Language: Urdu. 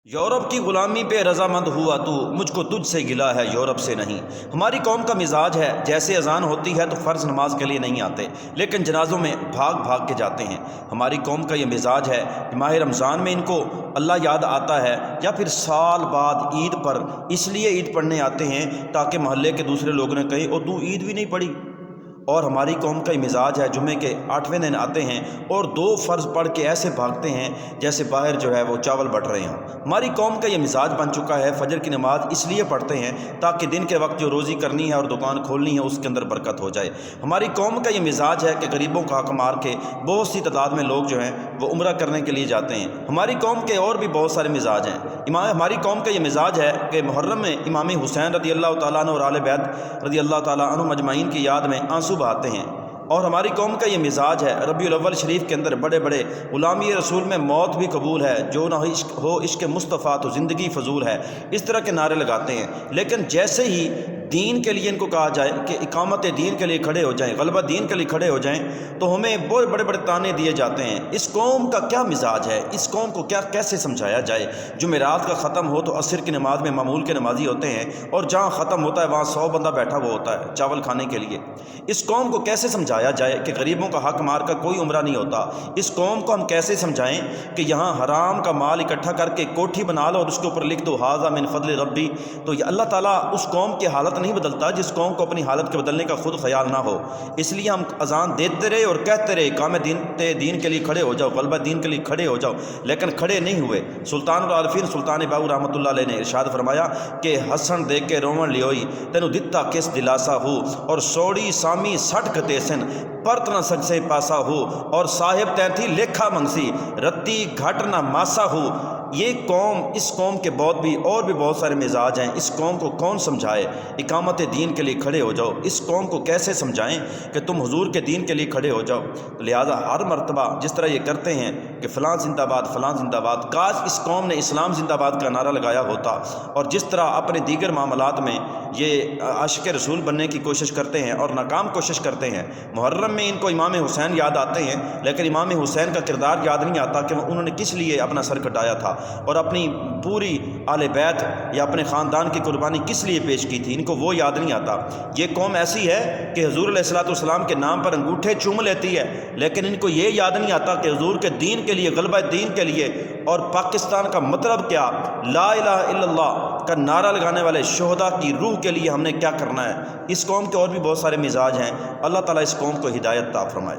یورپ کی غلامی پہ رضامند ہوا تو مجھ کو تجھ سے گلا ہے یورپ سے نہیں۔ ہماری قوم کا مزاج ہے جیسے اذان ہوتی ہے تو فرض نماز کے لیے نہیں آتے لیکن جنازوں میں بھاگ بھاگ کے جاتے ہیں۔ ہماری قوم کا یہ مزاج ہے کہ ماہ رمضان میں ان کو اللہ یاد آتا ہے یا پھر سال بعد عید پر اس لیے عید پڑھنے آتے ہیں تاکہ محلے کے دوسرے لوگوں نے کہیں اور تو عید بھی نہیں پڑھی۔ اور ہماری قوم کا یہ مزاج ہے جمعے کے 8ویں دن آتے ہیں اور 2 فرض پڑھ کے ایسے بھاگتے ہیں جیسے باہر جو ہے وہ چاول بٹ رہے ہوں۔ ہماری قوم کا یہ مزاج بن چکا ہے فجر کی نماز اس لیے پڑھتے ہیں تاکہ دن کے وقت جو روزی کرنی ہے اور دکان کھولنی ہے اس کے اندر برکت ہو جائے۔ ہماری قوم کا یہ مزاج ہے کہ غریبوں کا حق مار کے بہت سی تعداد میں لوگ جو ہیں وہ عمرہ کرنے کے لیے جاتے ہیں۔ ہماری قوم کے اور بھی بہت سارے مزاج ہیں۔ ہماری قوم کا یہ مزاج ہے کہ محرم میں امام حسین رضی اللہ تعالیٰ عنہ اور آل بیت رضی اللہ تعالیٰ عنہ مجمعین کی یاد میں آنسو بہاتے ہیں۔ اور ہماری قوم کا یہ مزاج ہے ربیع الاول شریف کے اندر بڑے بڑے غلامی رسول میں موت بھی قبول ہے، جو نہ ہو عشق مصطفیٰ تو زندگی فضول ہے، اس طرح کے نعرے لگاتے ہیں۔ لیکن جیسے ہی دین کے لیے ان کو کہا جائے کہ اقامت دین کے لیے کھڑے ہو جائیں، غلبہ دین کے لیے کھڑے ہو جائیں تو ہمیں بہت بڑے بڑے تانے دیے جاتے ہیں۔ اس قوم کا کیا مزاج ہے؟ اس قوم کو کیسے سمجھایا جائے؟ جمعرات کا ختم ہو تو عصر کی نماز میں معمول کے نمازی ہوتے ہیں اور جہاں ختم ہوتا ہے وہاں 100 بندہ بیٹھا ہوا ہوتا ہے چاول کھانے کے لیے۔ اس قوم کو کیسے سمجھایا جائے کہ غریبوں کا حق مار کر کوئی عمرہ نہیں ہوتا؟ اس قوم کو ہم کیسے سمجھائیں کہ یہاں حرام کا مال اکٹھا کر کے کوٹھی بنا لو اور اس کے اوپر لکھ دو ھذا من فضل ربی؟ تو یہ اللہ تعالیٰ اس قوم کی حالت نہیں بدلتا جس قوم کو اپنی حالت کے بدلنے کا خود خیال نہ ہو۔ اس لیے ہم اذان دیتے رہے اور کہتے رہے کام دین کے لیے کھڑے ہو جاؤ، غلبہ دین کے لیے کھڑے ہو جاؤ، لیکن کھڑے نہیں ہوئے۔ سلطان العارفین سلطان باہو رحمۃ اللہ علیہ نے ارشاد فرمایا کہ ہسن دیکھ کے رومن لیوئی تینو دتا کس دلاسا ہو، اور سوڑی سامی سٹ کتے سن پرت نہ سچ سے پاسا ہو، اور صاحب تینتھی لیکھا منگسی رتی گھٹ نہ ماسا ہو۔ یہ قوم، اس قوم کے اور بھی بہت سارے مزاج ہیں۔ اس قوم کو کون سمجھائے؟ اقامت دین کے لیے کھڑے ہو جاؤ۔ اس قوم کو کیسے سمجھائیں کہ تم حضور کے دین کے لیے کھڑے ہو جاؤ؟ لہذا ہر مرتبہ جس طرح یہ کرتے ہیں کہ فلاں زندہ باد فلاں زندہ باد، کاش اس قوم نے اسلام زندہ باد کا نعرہ لگایا ہوتا۔ اور جس طرح اپنے دیگر معاملات میں یہ عاشق رسول بننے کی کوشش کرتے ہیں اور ناکام کوشش کرتے ہیں۔ محرم میں ان کو امام حسین یاد آتے ہیں لیکن امام حسین کا کردار یاد نہیں آتا کہ انہوں نے کس لیے اپنا سر کٹایا تھا اور اپنی پوری آل بیت یا اپنے خاندان کی قربانی کس لیے پیش کی تھی، ان کو وہ یاد نہیں آتا۔ یہ قوم ایسی ہے کہ حضور علیہ الصلوۃ والسلام کے نام پر انگوٹھے چوم لیتی ہے لیکن ان کو یہ یاد نہیں آتا کہ حضور کے دین کے لیے، غلبہ دین کے لیے اور پاکستان کا مطلب کیا، لا الہ الا اللہ کا نعرہ لگانے والے شہداء کی روح کے لیے ہم نے کیا کرنا ہے۔ اس قوم کے اور بھی بہت سارے مزاج ہیں۔ اللہ تعالیٰ اس قوم کو ہدایت عطا فرمائے۔